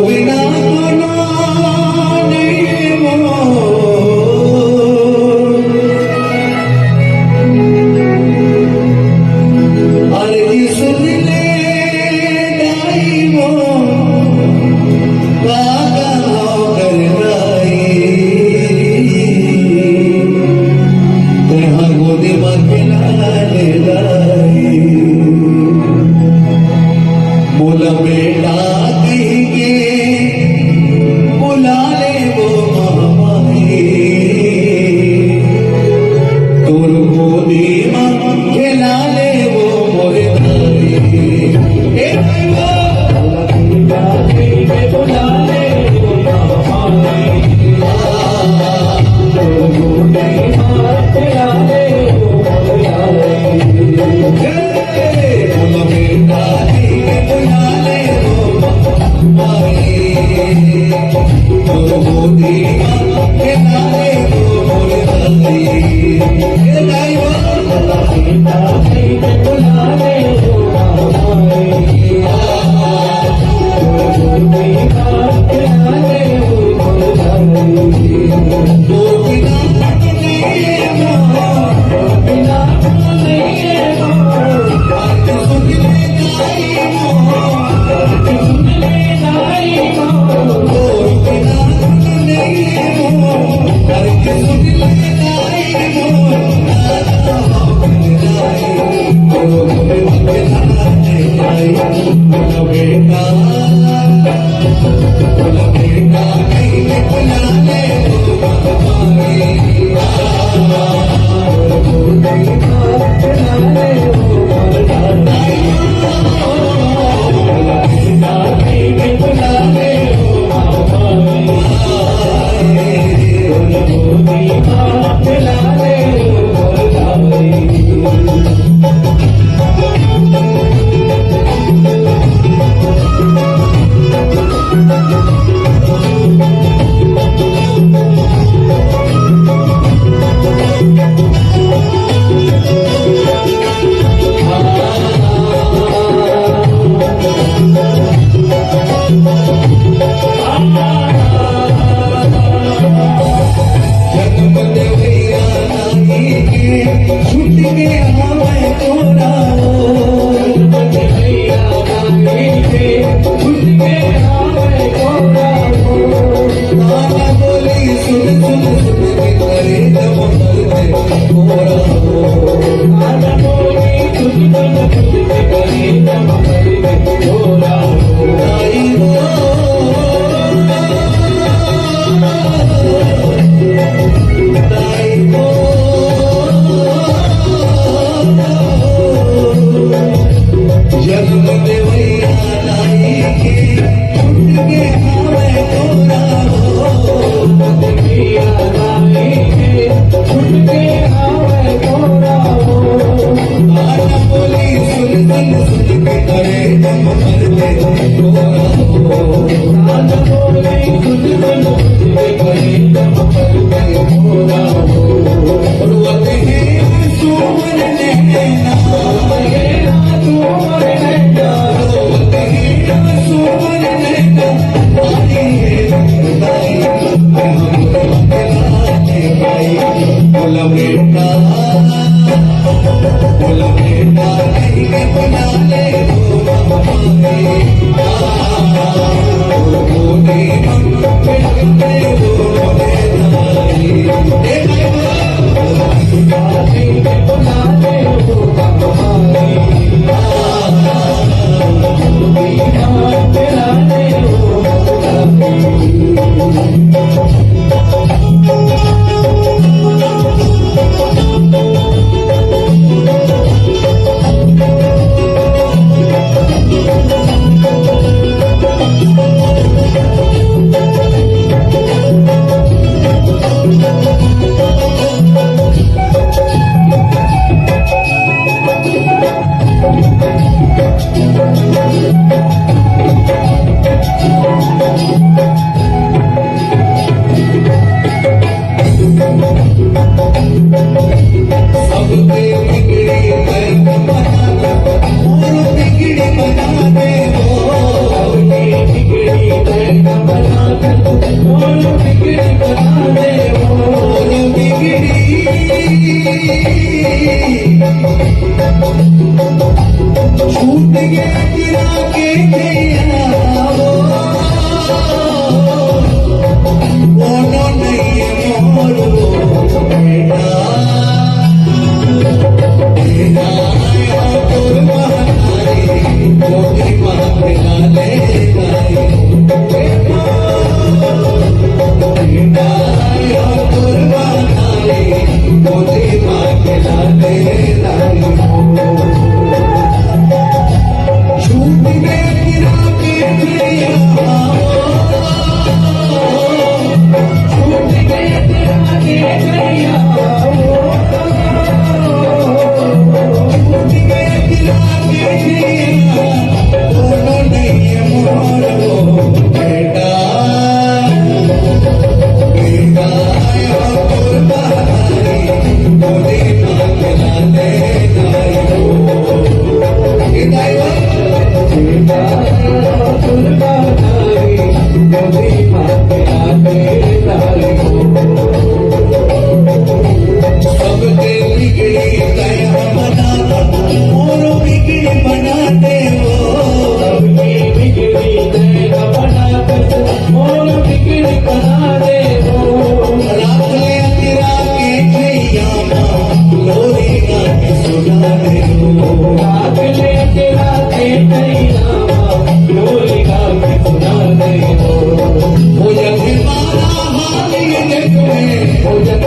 बिना बोला बेटा कहिए बुला ले वो मामाए तोर गोदी मां खिला ले वो मोरे दाई ए बोला बेटा कहिए बुला ले वो मामाए तोर गोदी मां खिला ले वो मोरे दाई बोला बेटा बिगड़ी बना दे वो बिगड़ी का बना कर मोर बिगड़ी बना दे मोर बिगड़ी छूट गया गिरा के गया वो नहीं है मोर बेटा बेटा आया तो महारे मोदी मांगना ले गए बेटा बेटा आया तो महारे मोदी मांगना ले गए छूट गए गिरा के गया छूट गए गिरा के गया छूट गए गिरा के गया दोनों नहीं मोर बेटा बेटा आया तो बहारे मोदी मांगना ले गए सब बिगड़ी गया बना मोर बिगड़ी बना दे सबकी बिगड़ी गया बना मोर बिगड़ी बना दे रात ले तेरा के छैया लोरी गाके सुना दे रात ले तेरा के छैया लोरी गाके सुना दे हो जग मारा हाथ ये तुम्हें हो जग